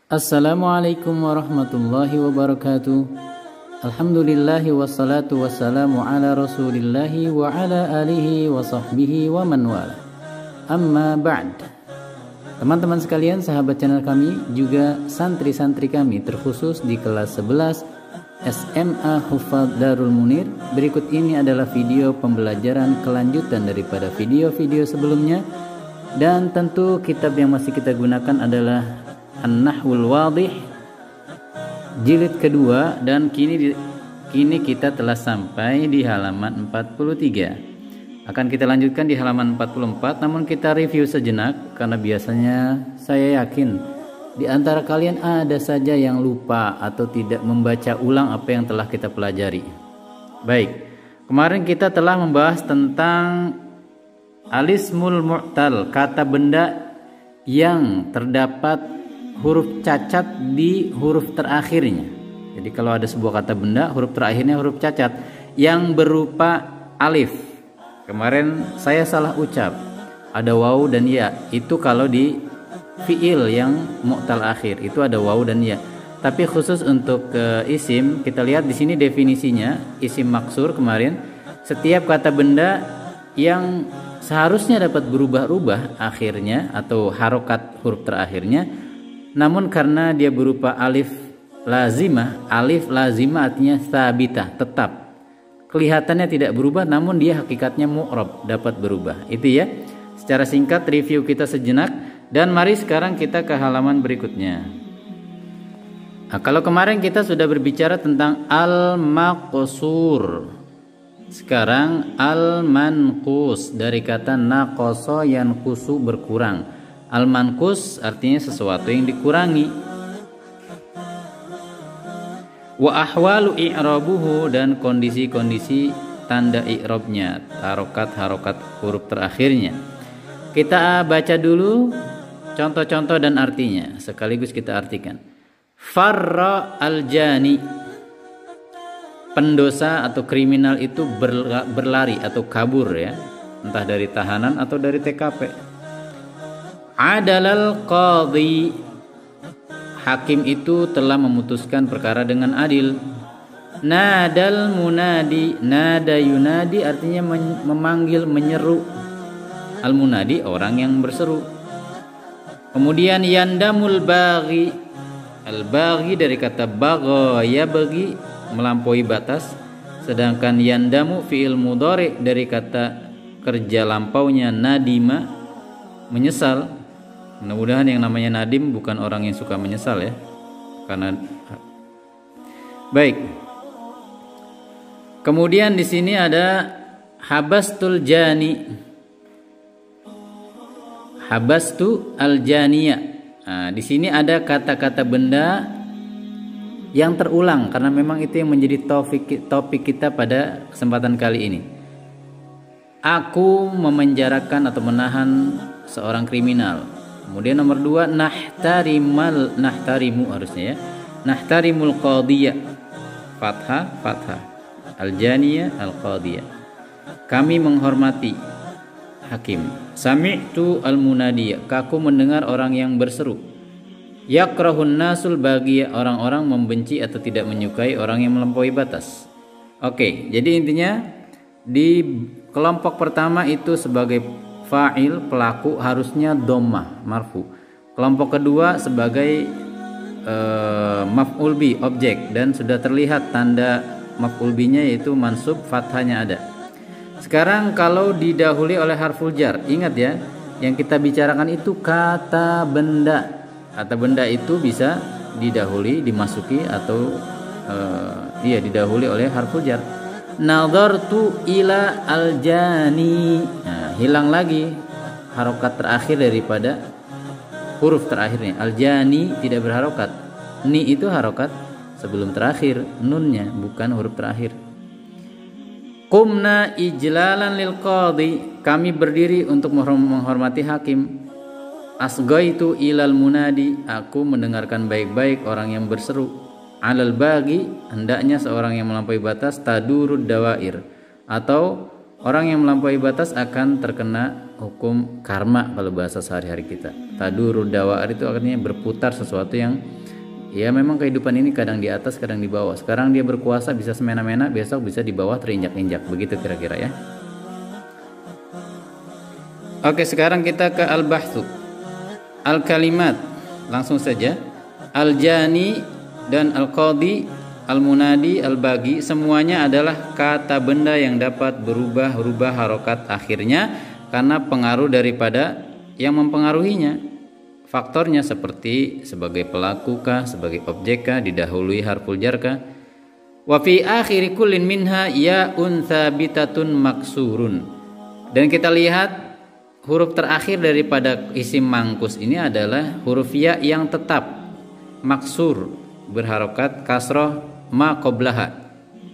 Assalamualaikum warahmatullahi wabarakatuh. Alhamdulillahi wassalatu wassalamu ala rasulillahi wa ala alihi wa sahbihi wa man wala. Amma ba'd. Teman-teman sekalian, sahabat channel kami, juga santri-santri kami terkhusus di kelas 11 SMA Hufadz Darul Munir. Berikut ini adalah video pembelajaran kelanjutan daripada video-video sebelumnya. Dan tentu kitab yang masih kita gunakan adalah An-Nahwul Wadih jilid kedua, dan kini kita telah sampai di halaman 43. Akan kita lanjutkan di halaman 44, namun kita review sejenak karena biasanya saya yakin di antara kalian ada saja yang lupa atau tidak membaca ulang apa yang telah kita pelajari. Baik, kemarin kita telah membahas tentang alismul mu'tal, kata benda yang terdapat huruf cacat di huruf terakhirnya. Jadi kalau ada sebuah kata benda, huruf terakhirnya huruf cacat yang berupa alif. Kemarin saya salah ucap, ada waw dan ya. Itu kalau di fiil yang mu'tal akhir itu ada waw dan ya. Tapi khusus untuk isim, kita lihat di sini definisinya, isim maksur kemarin, setiap kata benda yang seharusnya dapat berubah-ubah akhirnya atau harokat huruf terakhirnya, namun karena dia berupa alif lazimah artinya sabitah, tetap, kelihatannya tidak berubah, namun dia hakikatnya mu'rab, dapat berubah. Itu ya, secara singkat review kita sejenak. Dan mari sekarang kita ke halaman berikutnya. Nah, kalau kemarin kita sudah berbicara tentang al-maqsur, sekarang al-manqus, dari kata naqasa yanqusu, berkurang. Al-manqus artinya sesuatu yang dikurangi. Wa ahwalu i'rabuhu, dan kondisi-kondisi tanda i'rabnya, harokat huruf terakhirnya. Kita baca dulu contoh-contoh dan artinya sekaligus kita artikan. Farra al-jani, pendosa atau kriminal itu berlari atau kabur ya, entah dari tahanan atau dari TKP. Adalal qadhi, hakim itu telah memutuskan perkara dengan adil. Nadal munadi, nada yunadi artinya memanggil, menyeru. Al munadi orang yang berseru. Kemudian yandamul baghi, al baghi dari kata bagha yabghi, melampaui batas. Sedangkan yandamu fi'il mudhari dari kata kerja lampaunya nadima, menyesal. Mudah-mudahan yang namanya nadim bukan orang yang suka menyesal ya. Karena baik. Kemudian di sini ada habastul jani. Habastu al-janiya. Nah, di sini ada kata-kata benda yang terulang karena memang itu yang menjadi topik kita pada kesempatan kali ini. Aku memenjarakan atau menahan seorang kriminal. Kemudian nomor 2, nahtarimu harusnya ya. Nahtarimul qadiyah, fathah, al-janiyah, al-qadiyah. Kami menghormati hakim. Sami'tu al-munadiyah, aku mendengar orang yang berseru. Yakrahun nasul bagiyah, orang-orang membenci atau tidak menyukai orang yang melampaui batas. Oke, jadi intinya di kelompok pertama itu sebagai fa'il, pelaku, harusnya dhammah, marfu. Kelompok kedua sebagai maf'ul bi, objek, dan sudah terlihat tanda maf'ul bi-nya yaitu mansub, fathahnya ada. Sekarang kalau didahului oleh harful jar, ingat ya, yang kita bicarakan itu kata benda. Kata benda itu bisa didahului, dimasuki atau didahului oleh harful jar. Nadhartu ila al-jani. Nah, hilang lagi harokat terakhir daripada huruf terakhirnya. Al-jani tidak berharokat. Ni itu harokat sebelum terakhir, nunnya, bukan huruf terakhir. Qumna ijlalan lil qadhi, kami berdiri untuk menghormati hakim. Asghaitu ilal munadi, aku mendengarkan baik-baik orang yang berseru. Alal bagi, hendaknya seorang yang melampaui batas, tadurud dawair, atau orang yang melampaui batas akan terkena hukum karma kalau bahasa sehari-hari kita. Tadurud dawair itu artinya berputar sesuatu yang Ya memang kehidupan ini kadang di atas, kadang di bawah. Sekarang dia berkuasa bisa semena-mena, besok bisa di bawah terinjak-injak. Begitu kira-kira ya. Oke, sekarang kita ke al-bahthu. Al-kalimat. Langsung saja. Al-jani dan al-qadi, al-munadi, al-bagi, semuanya adalah kata benda yang dapat berubah-ubah harokat akhirnya karena pengaruh daripada yang mempengaruhinya. Faktornya seperti sebagai pelaku kah, sebagai objek kah, didahului harful jar kah. Wa fi akhiri kullin minha ya'un thabitatun maksurun. Dan kita lihat huruf terakhir daripada isim mangkus ini adalah huruf ya yang tetap maksur, berharokat kasroh ma qablaha.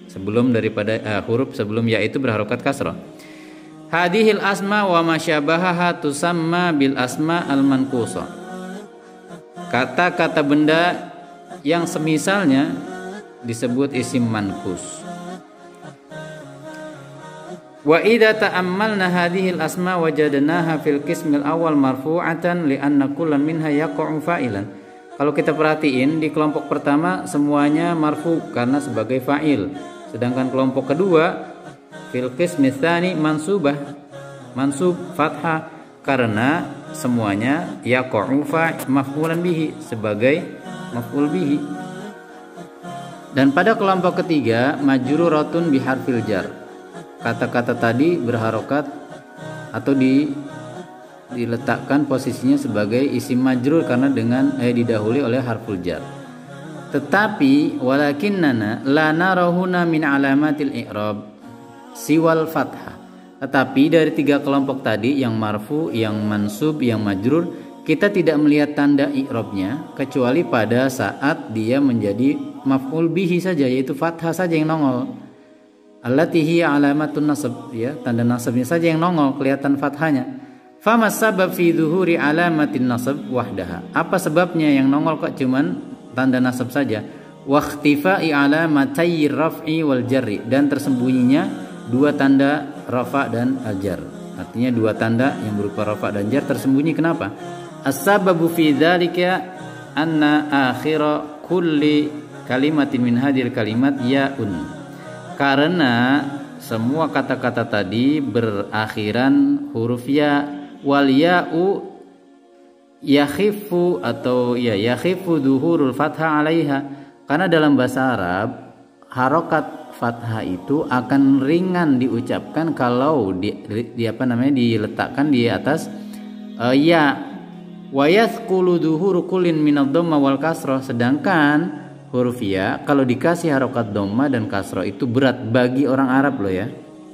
Sebelum daripada huruf sebelum ya itu berharokat kasroh. Hadihil asma wa masyabahaha tusamma bil asma al mankusa. Kata-kata benda yang semisalnya disebut isim mankus. Wa idza ta'ammalna hadhil asma wajadnaha fil qismil awal marfu'atan li'anna kullan minha yaqa'u fa'ilan. Kalau kita perhatiin di kelompok pertama semuanya marfu karena sebagai fa'il. Sedangkan kelompok kedua fil qismits tsani mansubah, mansub fathah karena semuanya yaqa'u maf'ulan bihi, sebagai maf'ul bihi. Dan pada kelompok ketiga majruratun biharfil jar. Kata-kata tadi berharokat atau diletakkan posisinya sebagai isim majrur karena dengan didahului oleh harful jar. Tetapi walakinnana la narahuna min alamatil i'rab siwal fathah. Tetapi dari tiga kelompok tadi, yang marfu, yang mansub, yang majrur, kita tidak melihat tanda i'rabnya kecuali pada saat dia menjadi maf'ul bihi saja, yaitu fathah saja yang nongol. Allati hiya alamatun nasab, ya, tanda nasabnya saja yang nongol, kelihatan fathahnya. Fama sabab fi dhuhuri alamatin nasab wahdaha. Apa sebabnya yang nongol kok cuman tanda nasab saja? Wa ikhtifai alamatay raf'i wal jarri, dan tersembunyinya dua tanda rafa dan al-jar. Artinya dua tanda yang berupa rafa dan jar tersembunyi. Kenapa? As-sababu fi dzalika anna akhira kulli kalimatin min hadhil kalimat ya'un. Karena semua kata-kata tadi berakhiran huruf ya, wal ya'u yakhifu atau ya yakhifu dhuhurul fathah 'alaiha. Karena dalam bahasa Arab harokat fathah itu akan ringan diucapkan kalau diletakkan di atas ya. Wa yathqulu dhuhuru kullin minadh dhamma wal kasrah. Sedangkan huruf ya kalau dikasih harokat dhamma dan kasrah itu berat bagi orang Arab loh ya.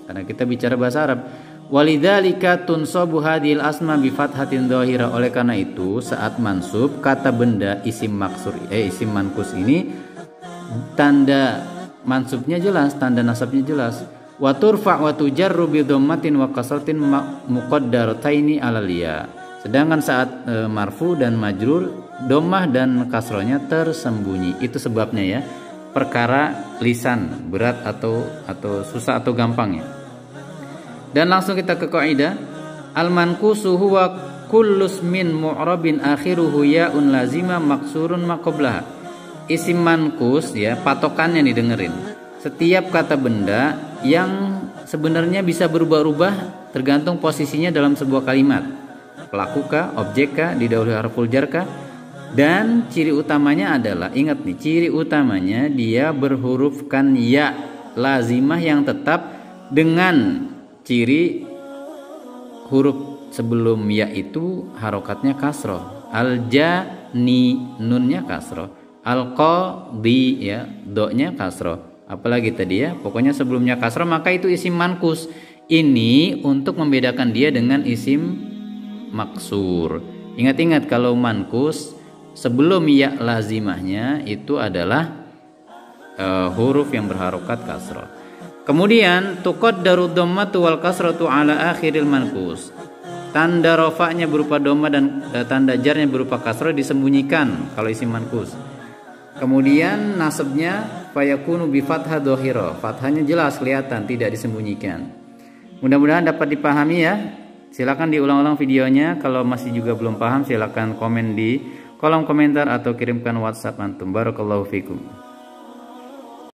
Karena kita bicara bahasa Arab. Walidzalika tunsabu hadhil asma bi fathatin dhahira. Oleh karena itu saat mansub kata benda isim maksur isim mankus ini tanda mansubnya jelas, tanda nasabnya jelas. Wa turfa wa tujarru bi dhammatin wa kasratin muqaddarataini 'alal ya. Sedangkan saat marfu dan majrur dhammah dan kasrohnya tersembunyi. Itu sebabnya ya. Perkara lisan berat atau susah atau gampang ya. Dan langsung kita ke kaidah. Al mankusu huwa kullus min mu'rabin akhiruhu ya'un lazima maksurun ma qablaha. Isim mankus ya, patokannya nih dengerin. Setiap kata benda yang sebenarnya bisa berubah-ubah tergantung posisinya dalam sebuah kalimat. Pelaku kah, objek kah, didahului harful jar kah? Dan ciri utamanya adalah, ingat nih, ciri utamanya dia berhurufkan ya lazimah yang tetap dengan ciri huruf sebelum ya itu harokatnya kasroh. Al-jani nunnya kasroh. Al-qadi ya, do-nya kasroh. Apalagi tadi ya, pokoknya sebelumnya kasroh maka itu isim mankus. Ini untuk membedakan dia dengan isim maksur. Ingat-ingat kalau mankus sebelum ya lazimahnya itu adalah huruf yang berharokat kasroh. Kemudian tuqaddaru dhammatu wal kasratu ala akhiril mankus. Tanda rofaknya berupa dhamma dan tanda jarnya berupa kasroh disembunyikan kalau isim mankus. Kemudian nasabnya fayakunu bi fathah dhahira. Fathahnya jelas kelihatan, tidak disembunyikan. Mudah-mudahan dapat dipahami ya. Silakan diulang-ulang videonya. Kalau masih juga belum paham silakan komen di kolom komentar atau kirimkan WhatsApp antum. Barakallahu fikum.